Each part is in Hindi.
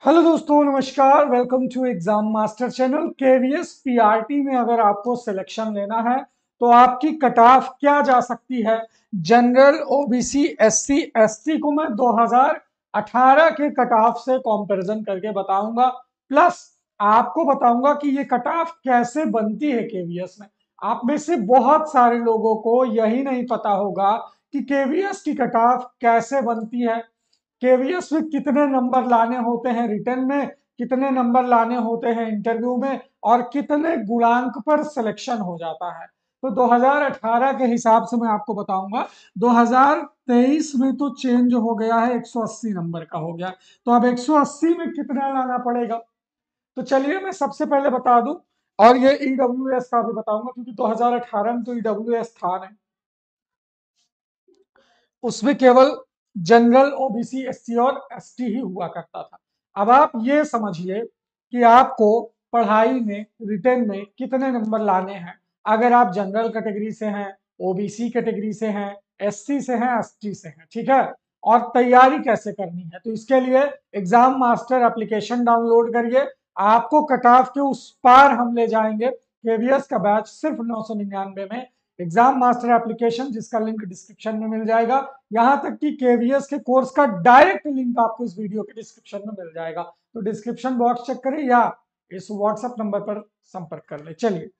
हेलो दोस्तों, नमस्कार। Welcome to exam master channel. KVS PRT में अगर आपको सिलेक्शन लेना है तो आपकी कट ऑफ क्या जा सकती है। जनरल, ओबीसी, एससी, एसटी को मैं 2018 के कट ऑफ से कंपैरिजन करके बताऊंगा। प्लस आपको बताऊंगा कि ये कट ऑफ कैसे बनती है केवीएस में। आप में से बहुत सारे लोगों को यही नहीं पता होगा कि केवीएस की कट ऑफ कैसे बनती है। केवीएस में कितने नंबर लाने होते हैं रिटर्न में, कितने नंबर लाने होते हैं इंटरव्यू में, और कितने गुणांक पर सिलेक्शन हो जाता है। तो 2018 के हिसाब से मैं आपको बताऊंगा। 2023 में तो चेंज हो गया है, 180 नंबर का हो गया। तो अब 180 में कितना लाना पड़ेगा। तो चलिए मैं सबसे पहले बता दूं, और ये ईडब्ल्यूएस का भी बताऊंगा क्योंकि 2018 में तो ईडब्ल्यूएस था नहीं, उसमें केवल जनरल, ओबीसी, एससी और एसटी ही हुआ करता था। अब आप ये समझिए कि आपको पढ़ाई में, रिटेन में कितने नंबर लाने हैं। अगर आप जनरल कैटेगरी से हैं, ओबीसी कैटेगरी से हैं, एससी से हैं, एसटी से हैं, ठीक है। और तैयारी कैसे करनी है, तो इसके लिए एग्जाम मास्टर एप्लीकेशन डाउनलोड करिए। आपको कट ऑफ के उस पार हम ले जाएंगे। केवीएस का बैच सिर्फ 999 में। एग्जाम मास्टर एप्लीकेशन, जिसका लिंक डिस्क्रिप्शन में मिल जाएगा। यहां तक कि केवीएस के कोर्स का डायरेक्ट लिंक आपको इस वीडियो के डिस्क्रिप्शन में मिल जाएगा। तो डिस्क्रिप्शन बॉक्स चेक करें या इस व्हाट्सएप नंबर पर संपर्क कर ले। चलिए,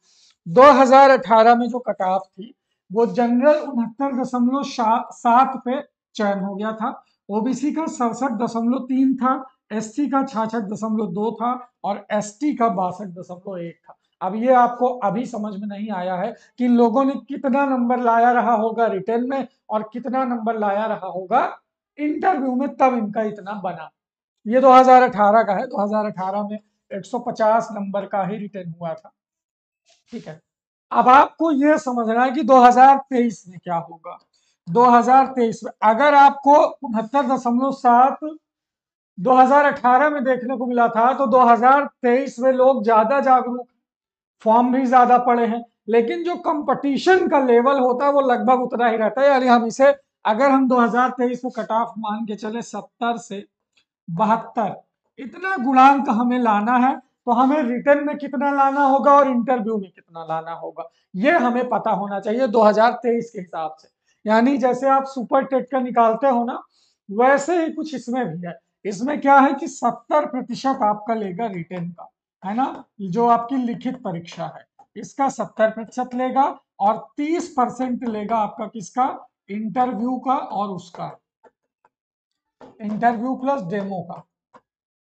2018 में जो कट ऑफ थी वो जनरल 69.7 पे चयन हो गया था। ओबीसी का 67.3 था, एससी का 66.2 था, और एसटी का 62.1 था। अब ये आपको अभी समझ में नहीं आया है कि लोगों ने कितना नंबर लाया रहा होगा रिटर्न में और कितना नंबर लाया रहा होगा इंटरव्यू में, तब इनका इतना बना। ये 2018 का है। 2018 में 150 नंबर का ही रिटर्न हुआ था, ठीक है। अब आपको यह समझना है कि 2023 में क्या होगा। 2023 में अगर आपको 69.7 2018 में देखने को मिला था, तो 2023 में लोग ज्यादा जागरूक, फॉर्म भी ज्यादा पड़े हैं, लेकिन जो कंपटीशन का लेवल होता है वो लगभग उतना ही रहता है। यानी हम इसे, अगर हम 2023 में कट ऑफ मान के चले 70 से 72, इतना गुणांक हमें लाना है, तो हमें रिटर्न में कितना लाना होगा और इंटरव्यू में कितना लाना होगा, ये हमें पता होना चाहिए 2023 के हिसाब से। यानी जैसे आप सुपर टेट का निकालते हो ना, वैसे ही कुछ इसमें भी है। इसमें क्या है कि 70% आपका लेगा रिटर्न का, है ना, जो आपकी लिखित परीक्षा है, इसका 70% लेगा, और 30% लेगा आपका किसका, इंटरव्यू का और उसका, इंटरव्यू प्लस डेमो का।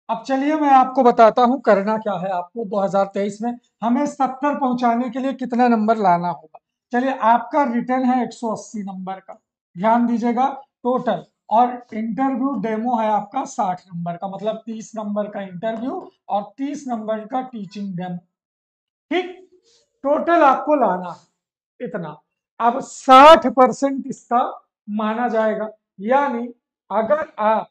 अब चलिए मैं आपको बताता हूं करना क्या है आपको 2023 में। हमें 70 पहुंचाने के लिए कितना नंबर लाना होगा। चलिए, आपका रिटर्न है 180 नंबर का, ध्यान दीजिएगा, टोटल। और इंटरव्यू डेमो है आपका 60 नंबर का, मतलब 30 नंबर का इंटरव्यू और 30 नंबर का टीचिंग डेमो, ठीक। टोटल आपको लाना है इतना। अब 60% इसका माना जाएगा। यानी अगर आप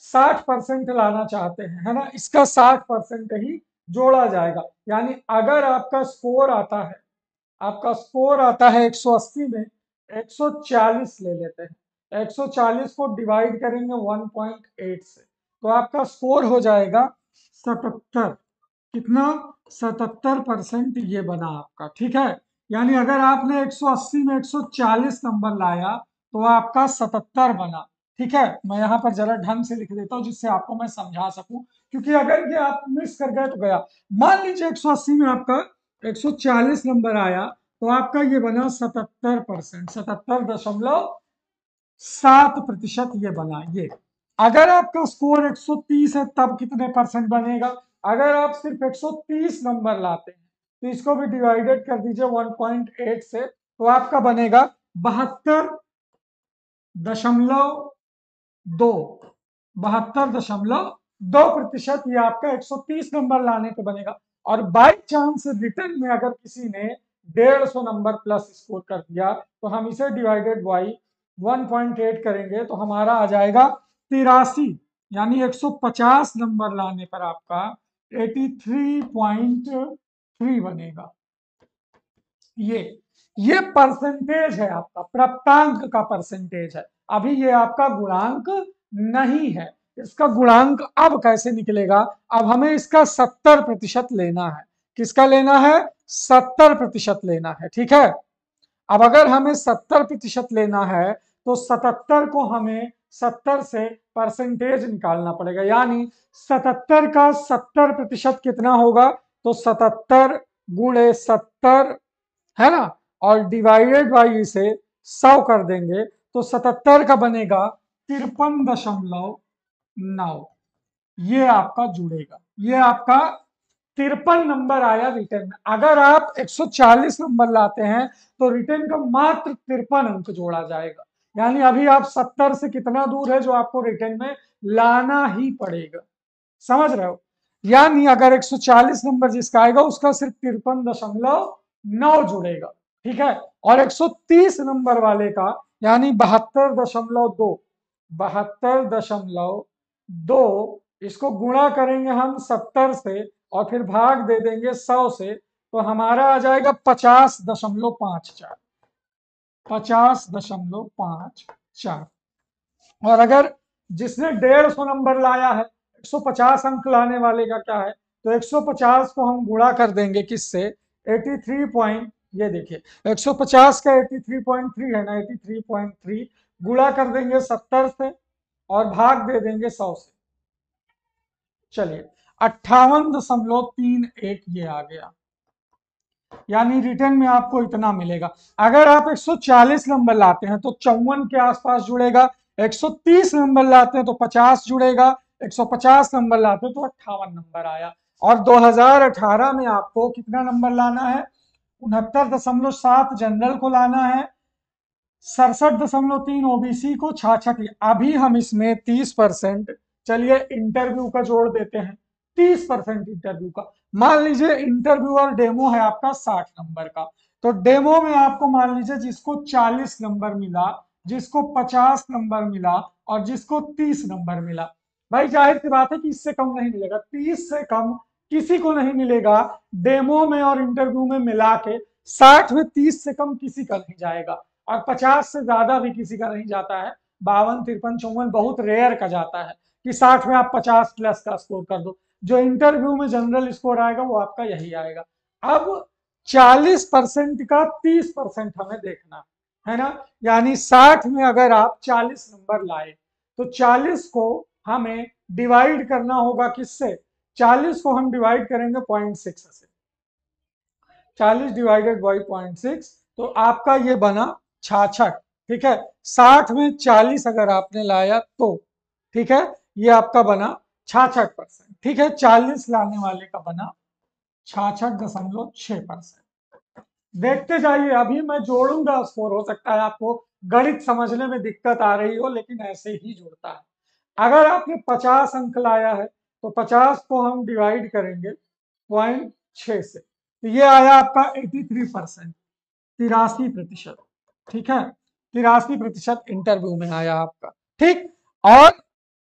60% लाना चाहते हैं, है ना, इसका 60% ही जोड़ा जाएगा। यानी अगर आपका स्कोर आता है, आपका स्कोर आता है 180 में, 140 ले लेते हैं, 140 को डिवाइड करेंगे 1.8 से, तो आपका स्कोर हो जाएगा 77। कितना, 77% ये बना आपका, ठीक है। यानी अगर आपने 180 में 140 नंबर लाया तो आपका 77 बना, ठीक है। मैं यहाँ पर जरा ढंग से लिख देता हूँ जिससे आपको मैं समझा सकूं, क्योंकि अगर ये आप मिस कर गए तो गया। मान लीजिए 180 में आपका 140 नंबर आया, तो आपका ये बना 77%, 77.7% ये बना ये। अगर आपका स्कोर 130 है तब कितने परसेंट बनेगा। अगर आप सिर्फ 130 नंबर लाते हैं तो इसको भी डिवाइडेड कर दीजिए 1.8 से, तो आपका बनेगा 72.2, 72.2%। ये आपका 130 नंबर लाने पे बनेगा। और बाई चांस रिटर्न में अगर किसी ने 150 नंबर प्लस स्कोर कर दिया, तो हम इसे डिवाइडेड बाई 1.8 करेंगे, तो हमारा आ जाएगा 83। यानी 150 नंबर लाने पर आपका 83.3 बनेगा। ये परसेंटेज है, आपका प्राप्तांक का परसेंटेज है, अभी ये आपका गुणांक नहीं है। इसका गुणांक अब कैसे निकलेगा? अब हमें इसका 70% लेना है। किसका लेना है? 70% लेना है। ठीक है, अब अगर हमें 70% लेना है तो 77 को हमें 70 से परसेंटेज निकालना पड़ेगा, यानी 77 का 70% कितना होगा? तो 77 गुणे 70 है ना, और डिवाइडेड बाई इसे 100 कर देंगे तो 77 का बनेगा 53.9। ये आपका जुड़ेगा, ये आपका 53 नंबर आया रिटर्न में। अगर आप 140 नंबर लाते हैं तो रिटर्न का मात्र 53 अंक जोड़ा जाएगा, यानी अभी आप 70 से कितना दूर है जो आपको रिटर्न में लाना ही पड़ेगा। समझ रहे हो? यानी अगर 140 नंबर जिसका आएगा उसका सिर्फ 53.9 जुड़ेगा। ठीक है, और 130 नंबर वाले का यानी 72.2, 72.2 इसको गुणा करेंगे हम 70 से और फिर भाग दे देंगे 100 से, तो हमारा आ जाएगा 50.54, 50.54। और अगर जिसने 150 नंबर लाया है, 150 अंक लाने वाले का क्या है? तो 150 को हम गुणा कर देंगे किससे? 83 पॉइंट, ये देखिए 150 का 83.3 है ना, 83.3 गुणा कर देंगे 70 से और भाग दे देंगे 100 से। चलिए 58.31 ये आ गया, यानी रिटर्न में आपको इतना मिलेगा। अगर आप 140 नंबर लाते हैं तो 54 के आसपास जुड़ेगा, 130 नंबर लाते हैं तो 50 जुड़ेगा, 150 नंबर लाते हैं तो 58 नंबर आया। और 2018 में आपको कितना नंबर लाना है? 69.7 जनरल को लाना है, 67.3 ओबीसी को, 66। अभी हम इसमें 30%, चलिए इंटरव्यू का जोड़ देते हैं, 30% इंटरव्यू का। मान लीजिए इंटरव्यू और डेमो है आपका 60 नंबर का, तो डेमो में आपको मान लीजिए जिसको 40 नंबर मिला, जिसको 50 नंबर मिला और जिसको 30 नंबर मिला, भाई जाहिर सी बात है कि इससे कम नहीं मिलेगा, 30 से कम किसी को नहीं मिलेगा। डेमो में और इंटरव्यू में मिला के 60 में 30 से कम किसी का नहीं जाएगा, और 50 से ज्यादा भी किसी का नहीं जाता है। 52, 53, 54 बहुत रेयर का जाता है कि 60 में आप 50 प्लस का स्कोर कर दो। जो इंटरव्यू में जनरल स्कोर आएगा वो आपका यही आएगा। अब 40% का 30% हमें देखना है ना, यानी 60 में अगर आप 40 नंबर लाए तो 40 को हमें डिवाइड करना होगा किससे? 40 को हम डिवाइड करेंगे 0.6 से, 40 डिवाइडेड बाई 0.6, तो आपका ये बना 66। ठीक है, 60 में 40 अगर आपने लाया तो ठीक है, ये आपका बना 66%। ठीक है, 40 लाने वाले का बना 66.6%। देखते जाइए, अभी मैं जोड़ूंगा स्कोर, हो सकता है आपको गणित समझने में दिक्कत आ रही हो, लेकिन ऐसे ही जुड़ता है। अगर आपने 50 अंक लाया है तो 50 को हम डिवाइड करेंगे 0.6 से, तो ये आया आपका 83%, 83%। ठीक है, 83% इंटरव्यू में आया आपका। ठीक, और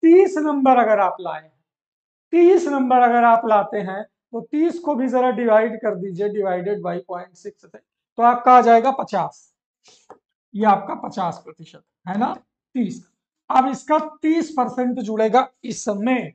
30 नंबर अगर आप लाए, 30 नंबर अगर आप लाते हैं तो 30 को भी जरा डिवाइड कर दीजिए, डिवाइडेड बाई 0.6 से, तो आपका आ जाएगा 50। ये आपका 50% है ना, 30। अब इसका 30% जुड़ेगा इसमें।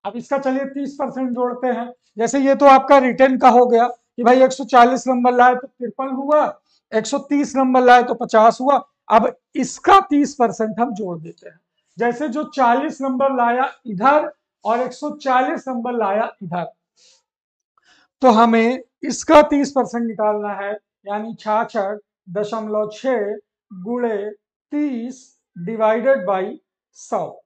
अब इसका चलिए 30% जोड़ते हैं। जैसे ये तो आपका रिटर्न का हो गया कि भाई 140 नंबर लाए तो 53 हुआ, 130 नंबर लाए तो 50 हुआ। अब इसका 30% हम जोड़ देते हैं। जैसे जो 40 नंबर लाया इधर और 140 नंबर लाया इधर, तो हमें इसका 30% निकालना है, यानी 66.6 गुणे 30 डिवाइडेड बाई 100।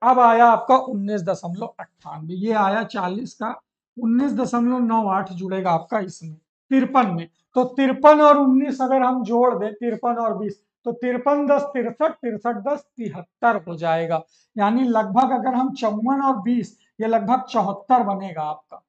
अब आया आपका 19.98, ये आया 40 का 19.98 जुड़ेगा आपका इसमें 53 में। तो 53 और 19 अगर हम जोड़ दें, 53 और 20, तो 53 10 63, 63 10 73 हो जाएगा। यानी लगभग अगर हम 54 और 20, ये लगभग 74 बनेगा आपका।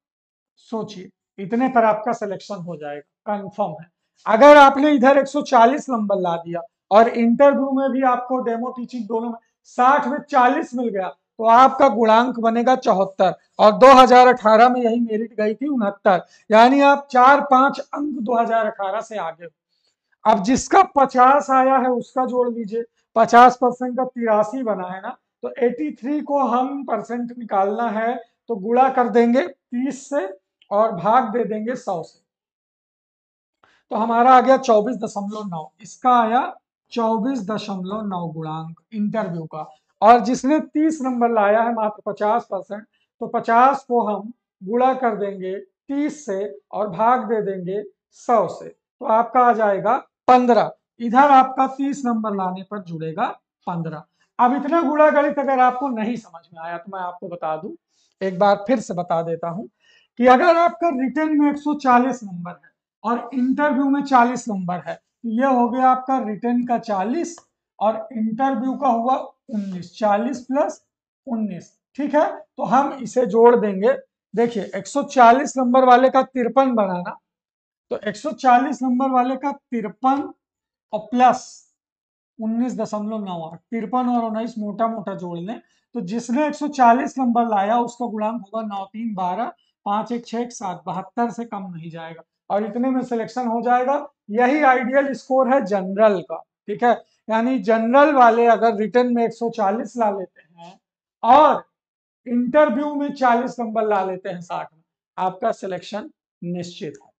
सोचिए, इतने पर आपका सिलेक्शन हो जाएगा, कंफर्म है। अगर आपने इधर 140 नंबर ला दिया और इंटरव्यू में भी आपको डेमो टीचिंग दोनों में 60 में 40 मिल गया, तो आपका गुणांक बनेगा 74, और 2018 में यही मेरिट गई थी 69, यानी आप 4-5 अंक 2018 से आगे हो। अब जिसका 50 आया है उसका जोड़ लीजिए, 50% का 83 बना है ना, तो 83 को हम परसेंट निकालना है तो गुणा कर देंगे 30 से और भाग दे देंगे 100 से, तो हमारा आ गया 24.9। इसका आया 24.9 गुणांक इंटरव्यू का। और जिसने 30 नंबर लाया है मात्र 50%, तो 50 को हम गुणा कर देंगे 30 से और भाग दे देंगे 100 से, तो आपका आ जाएगा 15। इधर आपका 30 नंबर लाने पर जुड़ेगा 15। अब इतना गुणा गणित अगर आपको नहीं समझ में आया तो मैं आपको बता दूं, एक बार फिर से बता देता हूं कि अगर आपका रिटर्न में 140 नंबर है और इंटरव्यू में 40 नंबर है, तो ये हो गया आपका रिटर्न का 40 और इंटरव्यू का हुआ 19, 40 प्लस 19। ठीक है, तो हम इसे जोड़ देंगे। देखिए 140 नंबर वाले का 53 बनाना, तो 140 नंबर वाले का 53 और प्लस 19.98, 53 और 19 मोटा मोटा जोड़ लें, तो जिसने 140 नंबर लाया उसका गुणांक होगा 9 3 12, 5 1 6 7, 72 से कम नहीं जाएगा और इतने में सिलेक्शन हो जाएगा। यही आइडियल स्कोर है जनरल का। ठीक है, यानी जनरल वाले अगर रिटर्न में 140 ला लेते हैं और इंटरव्यू में 40 नंबर ला लेते हैं 60 में, आपका सिलेक्शन निश्चित है।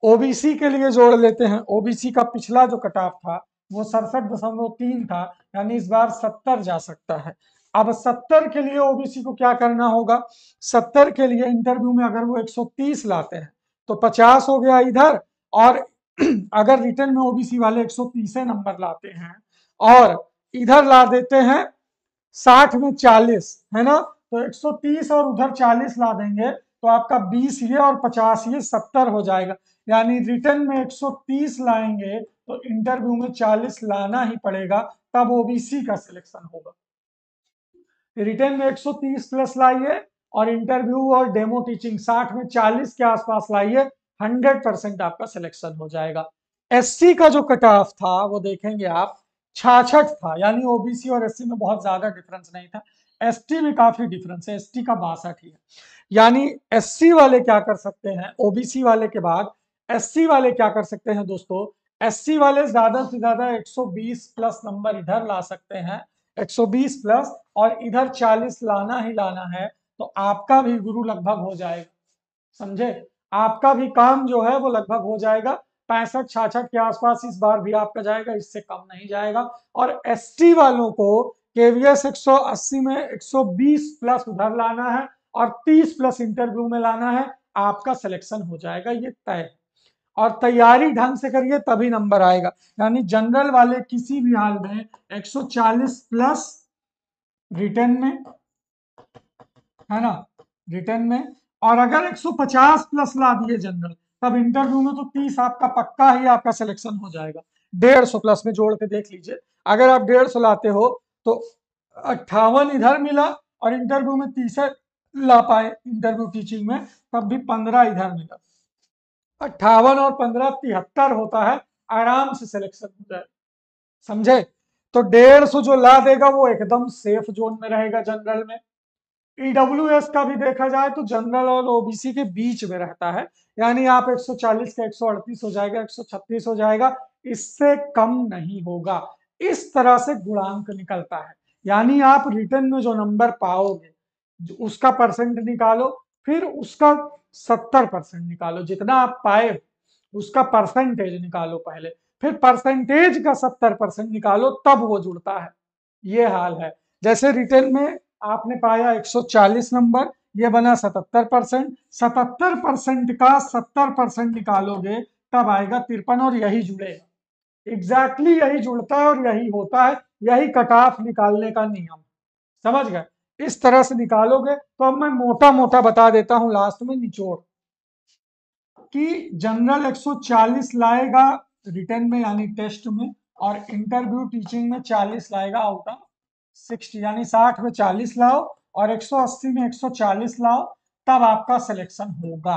ओबीसी के लिए जोड़ लेते हैं। ओबीसी का पिछला जो कट ऑफ था वो 67.3 था, यानी इस बार 70 जा सकता है। अब 70 के लिए ओबीसी को क्या करना होगा, 70 के लिए इंटरव्यू में अगर वो 130 लाते हैं तो 50 हो गया इधर, और अगर रिटर्न में ओबीसी वाले 130 नंबर लाते हैं और इधर ला देते हैं 60 में 40, है ना, तो 130 और उधर 40 ला देंगे तो आपका 20 ये और 50 ये 70 हो जाएगा। यानी रिटर्न में 130 लाएंगे तो इंटरव्यू में 40 लाना ही पड़ेगा, तब ओबीसी का सिलेक्शन होगा। रिटर्न में 130 प्लस लाइए और इंटरव्यू और डेमो टीचिंग 60 में 40 के आसपास लाइए, 100% आपका सिलेक्शन हो जाएगा। एससी का जो कट ऑफ था वो देखेंगे आप 66 था, यानी ओबीसी और एससी में बहुत ज्यादा डिफरेंस नहीं था। एसटी में काफी डिफरेंस है, एसटी का 62 ही है। यानी एससी वाले क्या कर सकते हैं, ओबीसी वाले के बाद एससी वाले क्या कर सकते हैं दोस्तों, एससी वाले ज्यादा से ज्यादा 120 प्लस नंबर इधर ला सकते हैं, 120 प्लस, और इधर 40 लाना ही लाना है, तो आपका भी गुरु लगभग हो जाएगा। समझे, आपका भी काम जो है वो लगभग हो जाएगा। 65 66 के आसपास इस बार भी आपका जाएगा, इससे कम नहीं जाएगा। और एसटी वालों को केवीएस 180 में 120 प्लस उधर लाना है और 30 प्लस इंटरव्यू में लाना है, आपका सिलेक्शन हो जाएगा, ये तय है। और तैयारी ढंग से करिए तभी नंबर आएगा। यानी जनरल वाले किसी भी हाल में 140 प्लस रिटर्न में, है ना, रिटर्न में, और अगर 150 प्लस ला दिए जनरल, तब इंटरव्यू में तो 30 आपका पक्का ही आपका सिलेक्शन हो जाएगा। 150 प्लस में जोड़ के देख लीजिए, अगर आप 150 लाते हो तो 58 इधर मिला और इंटरव्यू में 30 ला पाए इंटरव्यू टीचिंग में, तब भी 15 इधर मिला। 58 और 15 73 होता है, आराम से सिलेक्शन हो जाए। समझे, तो 150 जो ला देगा वो एकदम सेफ जोन में रहेगा जनरल में। ईडब्ल्यूएस का भी देखा जाए तो जनरल और ओबीसी के बीच में रहता है, यानी आप 140 का 138 हो जाएगा, 136 हो जाएगा, इससे कम नहीं होगा। इस तरह से गुणांक निकलता है। यानी आप रिटर्न में जो नंबर पाओगे उसका परसेंट निकालो, फिर उसका 70% निकालो, जितना आप पाए उसका परसेंटेज निकालो पहले, फिर परसेंटेज का 70% निकालो, तब वो जुड़ता है। ये हाल है। जैसे रिटर्न में आपने पाया 140 नंबर, ये बना 77%, 77% का 70% निकालोगे तब आएगा 53 और यही जुड़ेगा। एग्जैक्टली यही जुड़ता है और यही होता है, यही कट ऑफ निकालने का नियम। समझ गए, इस तरह से निकालोगे। तो अब मैं मोटा मोटा बता देता हूं लास्ट में निचोड़, कि जनरल 140 लाएगा रिटर्न में यानी टेस्ट में, और इंटरव्यू टीचिंग में 40 लाएगा आउट ऑफ 60, यानी 60 में 40 लाओ और 180 में 140 लाओ, तब आपका सिलेक्शन होगा।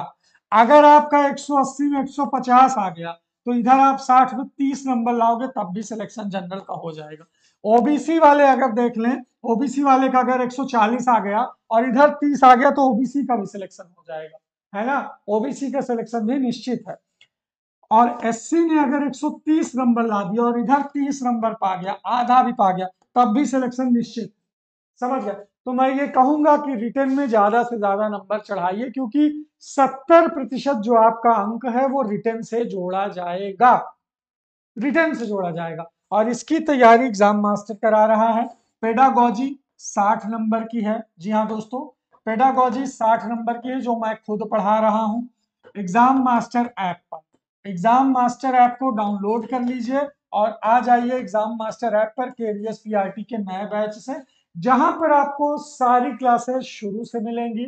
अगर आपका 180 में 150 आ गया तो इधर आप 60 में 30 नंबर लाओगे, तब भी सिलेक्शन जनरल का हो जाएगा। ओबीसी वाले अगर देख लें, ओबीसी वाले का अगर 140 आ गया और इधर 30 आ गया तो ओबीसी का भी सिलेक्शन हो जाएगा, है ना, ओबीसी का सिलेक्शन भी निश्चित है। और एससी ने अगर 130 नंबर ला दिया और इधर 30 नंबर पा गया, आधा भी पा गया, तब भी सिलेक्शन निश्चित। समझ गए। तो मैं ये कहूंगा कि रिटेन में ज्यादा से ज्यादा नंबर चढ़ाइए, क्योंकि 70% जो आपका अंक है वो रिटेन से जोड़ा जाएगा, रिटेन से जोड़ा जाएगा। और इसकी तैयारी एग्जाम मास्टर करा रहा है। पेडागॉजी 60 नंबर की है। जी हाँ दोस्तों, पेडागॉजी 60 नंबर की है, जो मैं खुद पढ़ा रहा हूं एग्जाम मास्टर ऐप पर। एग्जाम मास्टर ऐप को डाउनलोड कर लीजिए और आ जाइए एग्जाम मास्टर ऐप पर केवीएस पीआरटी के नए बैच से, जहां पर आपको सारी क्लासेस शुरू से मिलेंगी,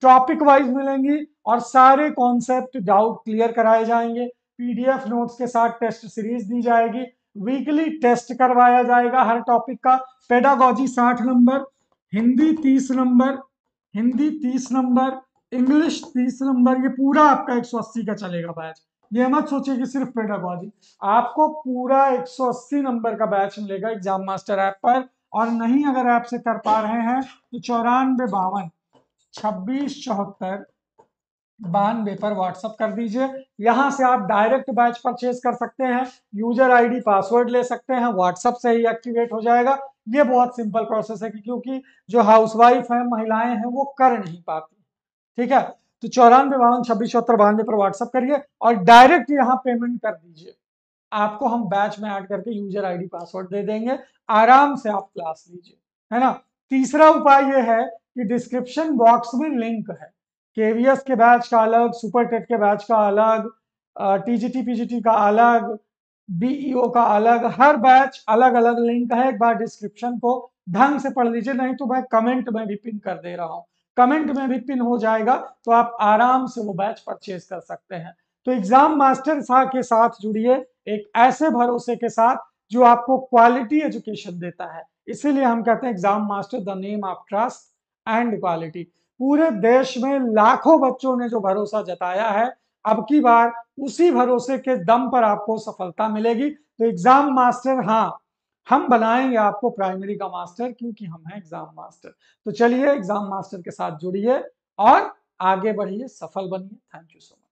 टॉपिक वाइज मिलेंगी और सारे कॉन्सेप्ट डाउट क्लियर कराए जाएंगे। पीडीएफ नोट्स के साथ टेस्ट सीरीज दी जाएगी, वीकली टेस्ट करवाया जाएगा हर टॉपिक का। Pedagogy 60 number, Hindi 30 number, Hindi 30 number, English 30 number, ये पूरा आपका 180 का चलेगा बैच। ये मत सोचिए कि सिर्फ पेडागॉजी, आपको पूरा 180 नंबर का बैच मिलेगा एग्जाम मास्टर ऐप पर। और नहीं अगर ऐप से कर पा रहे हैं तो 9452 2674 92 पर व्हाट्सअप कर दीजिए। यहां से आप डायरेक्ट बैच परचेज कर सकते हैं, यूजर आईडी पासवर्ड ले सकते हैं, व्हाट्सअप से ही एक्टिवेट हो जाएगा। ये बहुत सिंपल प्रोसेस है, क्योंकि जो हाउसवाइफ है, महिलाएं हैं, वो कर नहीं पाती। ठीक है, तो 9452 2674 92 पर व्हाट्सअप करिए और डायरेक्ट यहाँ पेमेंट कर दीजिए। आपको हम बैच में ऐड करके यूजर आईडी पासवर्ड दे देंगे, आराम से आप क्लास लीजिए, है ना। तीसरा उपाय यह है कि डिस्क्रिप्शन बॉक्स में लिंक है, केवीएस के बैच का अलग, सुपर टेट के बैच का अलग, टीजीटी पीजीटी का अलग, बीईओ का अलग, हर बैच अलग अलग लिंक है। एक बार डिस्क्रिप्शन को ढंग से पढ़ लीजिए, नहीं तो मैं कमेंट में भी पिन कर दे रहा हूं, कमेंट में भी पिन हो जाएगा, तो आप आराम से वो बैच परचेज कर सकते हैं। तो एग्जाम मास्टर के साथ जुड़िए, एक ऐसे भरोसे के साथ जो आपको क्वालिटी एजुकेशन देता है। इसीलिए हम कहते हैं exam master the name of trust and quality. पूरे देश में लाखों बच्चों ने जो भरोसा जताया है, अब की बार उसी भरोसे के दम पर आपको सफलता मिलेगी। तो एग्जाम मास्टर, हाँ, हम बनाएंगे आपको प्राइमरी का मास्टर, क्योंकि हम हैं एग्जाम मास्टर। तो चलिए एग्जाम मास्टर के साथ जुड़िए और आगे बढ़िए, सफल बनिए। Thank you so much.